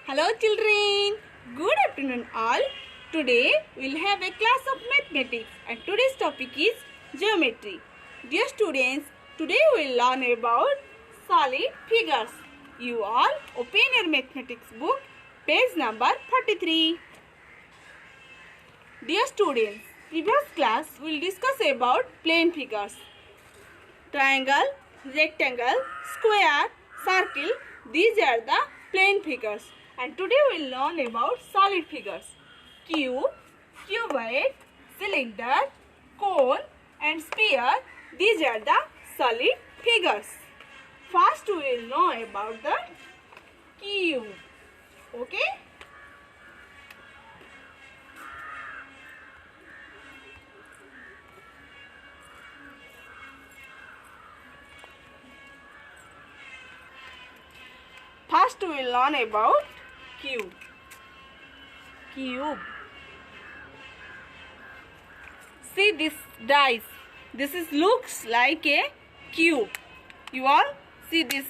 Hello children, good afternoon all. Today we will have a class of mathematics and today's topic is geometry. Dear students, today we will learn about solid figures. You all open your mathematics book, page number 43. Dear students, previous class we will discuss about plane figures. Triangle, rectangle, square, circle, these are the plane figures. And today we will learn about solid figures. Cube, cuboid, cylinder, cone and sphere, these are the solid figures. First we will know about the cube. Okay? First we will learn about cube. Cube. See this dice. This looks like a cube. You all see this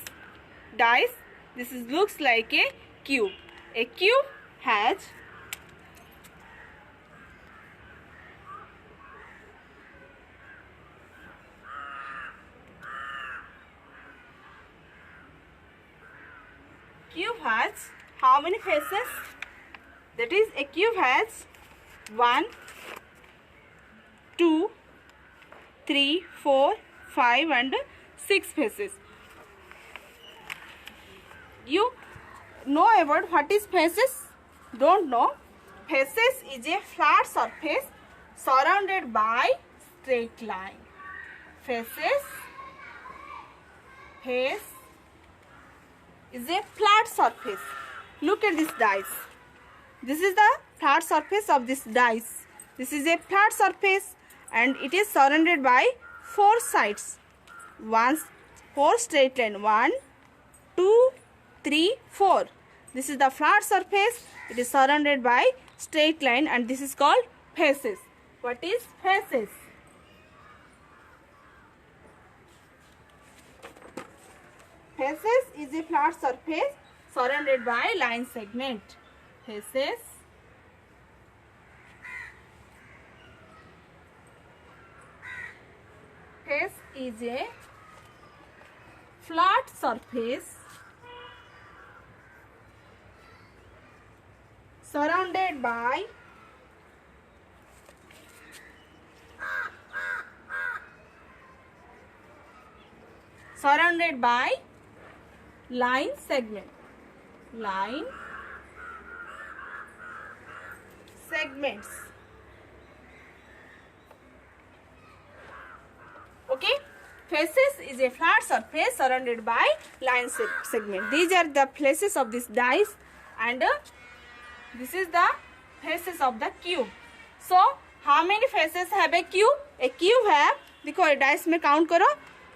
dice. This looks like a cube. A cube has how many faces? That is, a cube has 1, 2, 3, 4, 5 and 6 faces. You know about what is faces? Don't know? Faces is a flat surface surrounded by straight line. Face is a flat surface. Look at this dice. This is the flat surface of this dice. This is a flat surface and it is surrounded by 4 sides. 4 straight line. 1, 2, 3, 4. This is the flat surface. It is surrounded by straight line and this is called faces. What is faces? Faces is a flat surface surrounded by line segment. Faces is a flat surface surrounded by line segment. Line segments. Okay, faces is a flat surface surrounded by line segment. These are the places of this dice and this is the faces of the cube. So how many faces have a cube? A cube have, देखो dice में count करो,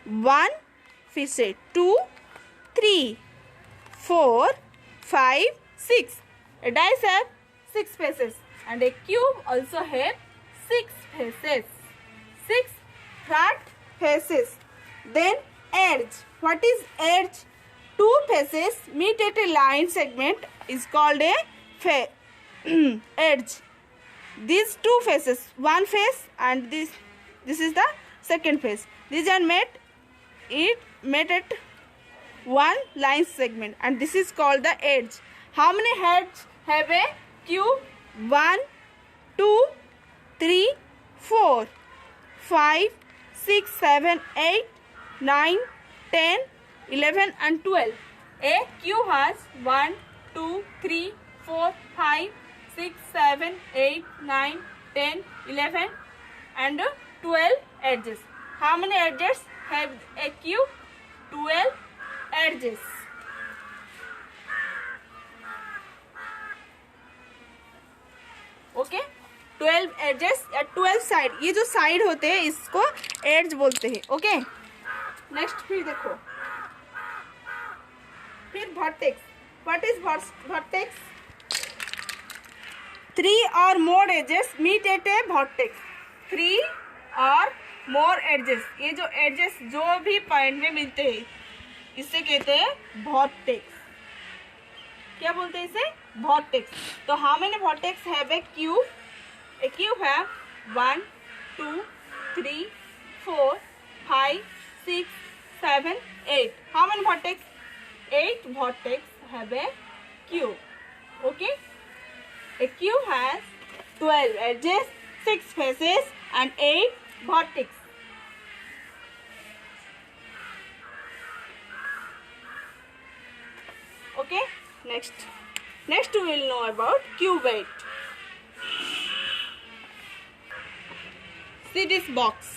1 फिर से 2, 3, 4, 5, 6. A dice have 6 faces and a cube also have 6 faces. 6 flat faces. Then edge. What is edge? 2 faces meet at a line segment is called a edge. These 2 faces, one face and this is the second face. These are met at one line segment and this is called the edge. How many heads have a cube? 1, 2, 3, 4, 5, 6, 7, 8, 9, 10, 11 and 12. A cube has 1, 2, 3, 4, 5, 6, 7, 8, 9, 10, 11 and 12 edges. How many edges have a cube? 12 edges. Okay 12 edges या 12 side. ये जो side होते हैं इसको edge बोलते हैं. Okay next फिर देखो, फिर vertex. What is vertex? 3 or more edges meet at a vertex. 3 or more edges. ये जो एजेस जो भी पॉइंट में मिलते हैं इसे कहते हैं वर्टेक्स. क्या बोलते हैं इसे? वर्टेक्स. तो how many vertex have a cube? A cube have 1 2 3 4 5 6 7 8. How many vertex? 8 vertex have a cube. Okay. A cube has 12 edges, 6 faces and 8 vertex. Okay. Next we will know about cuboid. See this box.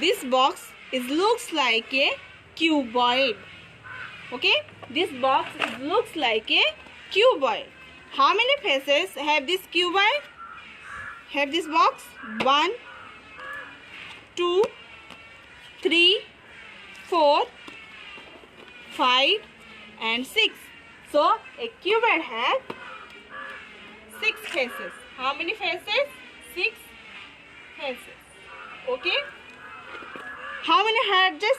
This box looks like a cuboid. Okay, this box looks like a cuboid. How many faces have this cuboid? Have this box? 1 2 3 4 5 and 6. So a cuboid has 6 faces. How many faces? 6 faces. Okay. How many edges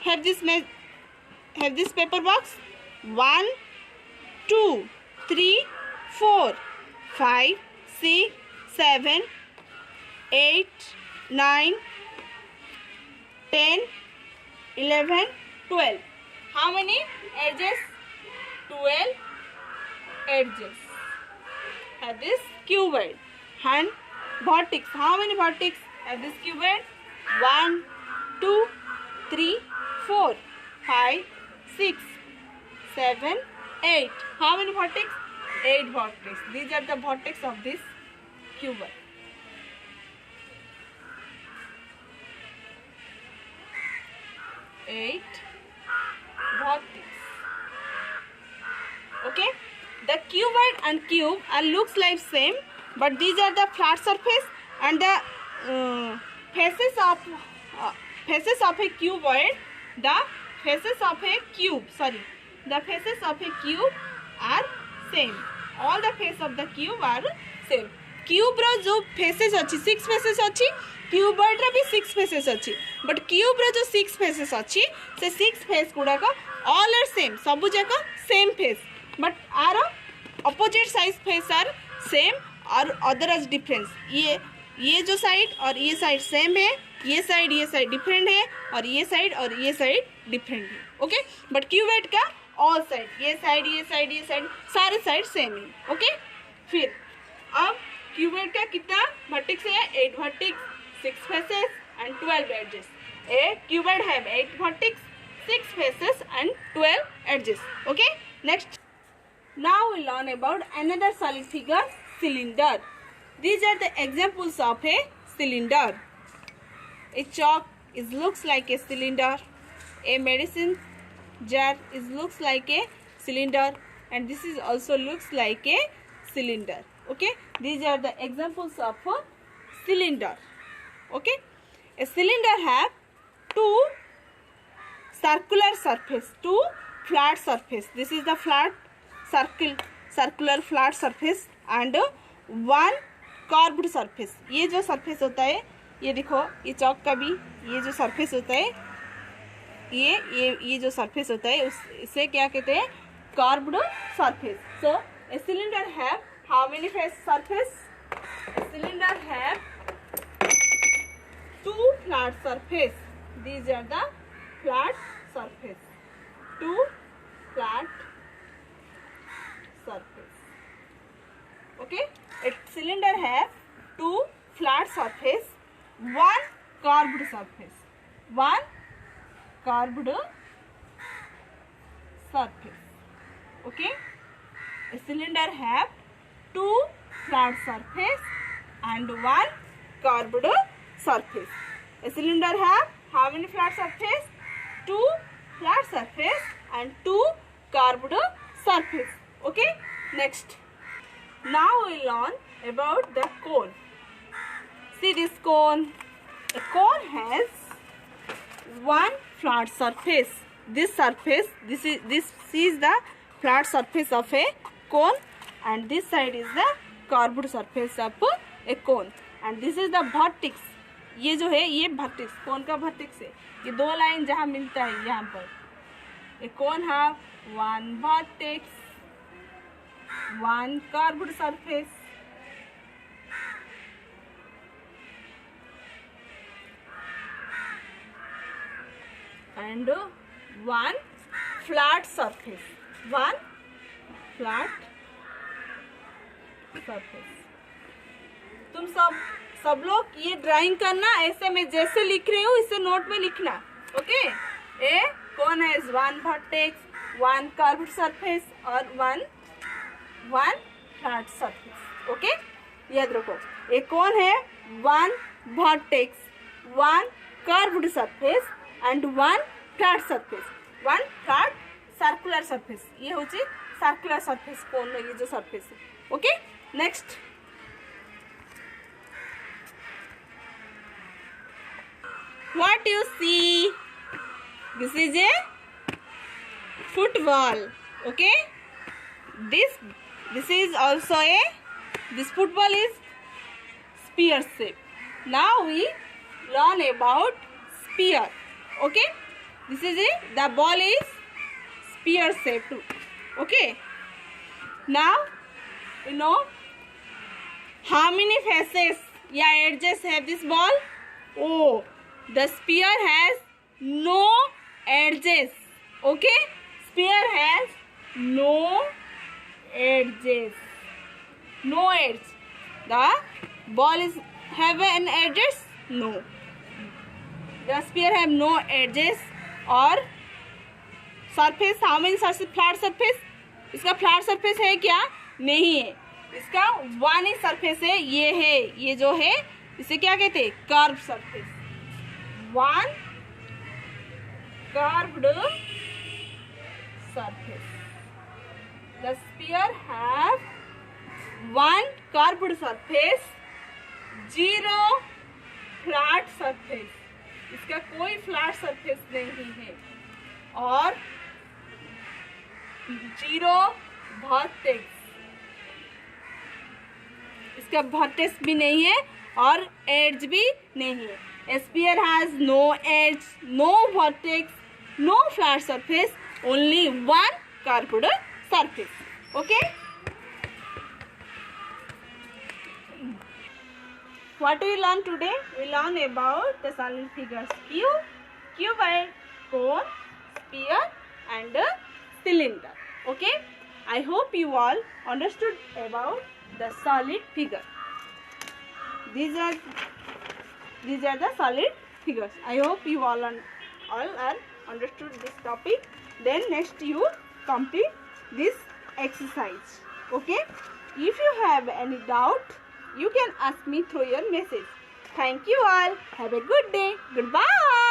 have this paper box? 1 2 3 4 5 6 7 8 9 10 11 12. How many edges? 12 edges have this cuboid. And vertex. How many vertex have this cuboid? 1 2 3 4 5 6 7 8. How many vertex? 8 vertex. These are the vertex of this cuboid. Eight vertex. Okay. The cuboid and cube looks like same, but these are the flat surface and the faces of a cuboid. The faces of a cube. Sorry. The faces of a cube are same. All the face of the cube are same. Cube रो जो faces अच्छी 6 faces अच्छी, cuboid रो भी 6 faces अच्छी, but cube रो जो 6 faces अच्छी से 6 फेस गुड़ाक ऑल आर सेम, सबू जाक same face, but are opposite size face are same और अदर आज डिफरेंस. ये जो साइड और ये साइड सेम है, ये साइड डिफरेंट है और ये साइड डिफरेंट है. ओके, बट क्यूबॉइड का ऑल साइड, ये साइड सारे साइड सेम है. ओके. फिर अब क्यूबॉइड का कितना वर्टेक्स है? 8 vertex, 6 faces and 12 edges. A cuboid have 8 vertex, 6 faces and 12 edges. Okay. Next, now we learn about another solid figure, cylinder. These are the examples of a cylinder. A chalk looks like a cylinder. A medicine jar looks like a cylinder, and this is also looks like a cylinder. Okay. These are the examples of a cylinder. Okay. A cylinder have two circular surface, two flat surface. This is the flat circular flat surface and one curved surface. ये जो surface होता है, ये देखो, ये चौक का भी ये जो surface होता है, ये जो surface होता है इसे क्या कहते हैं? Curved surface. So a cylinder have how many face surface? A cylinder have two flat surface. These are the flat surface. Two flat surface. Okay. A cylinder have two flat surface, one curved surface. One curved surface. Okay. A cylinder have two flat surface and one curved surface. A cylinder have how many flat surface? Two flat surface and two curved surface. Okay. Next, now we learn about the cone. See this cone. A cone has one flat surface. This is the flat surface of a cone, and this side is the curved surface of a cone, and this is the vertex. ये जो है ये vertex, कौन का vertex है? ये दो line जहाँ मिलता है यहाँ पर, A cone have one vertex, one curved surface, and one flat surface. One flat surface. तुम सब लोग ये ड्राइंग करना, ऐसे मैं जैसे लिख रही हूँ इसे नोट में लिखना. Okay. A cone has one vertex, one curved surface और one flat surface. ओके. याद रखो. ए cone है one vertex, one curved surface and one flat surface, one flat circular surface. ये होची circular surface cone ये जो surface है. Okay. Next. What you see? This is a football. Okay. This is also this football is spear shape. Now we learn about spear. Okay. This is the ball is spear shape too. Okay. Now you know how many faces edges have this ball? Oh, the spear has no edges. Okay, spear has no edges. No edge. The ball is have an edges? No. The spear have no edges. और surface, how many surface? Flat surface. इसका flat surface है क्या? नहीं है. इसका one ही surface है. ये है, ये जो है इसे क्या कहते हैं? Curved surface. One curved surface. The spear have one curved surface, zero flat surface. इसका कोई फ्लैट सरफेस नहीं है और जीरो वर्टेक्स. इसका वर्टेक्स भी नहीं है और एड्ज भी नहीं है. Spear has no edge, no vertex, no flat surface, only one curved surface. Okay. What we learn today? We learn about the solid figures cube, cone, spear, and cylinder. Okay. I hope you all understood about the solid figure. These are the solid figures. I hope you all are understood this topic. Then next you complete this exercise. Okay. If you have any doubt, you can ask me through your message. Thank you all. Have a good day. Goodbye.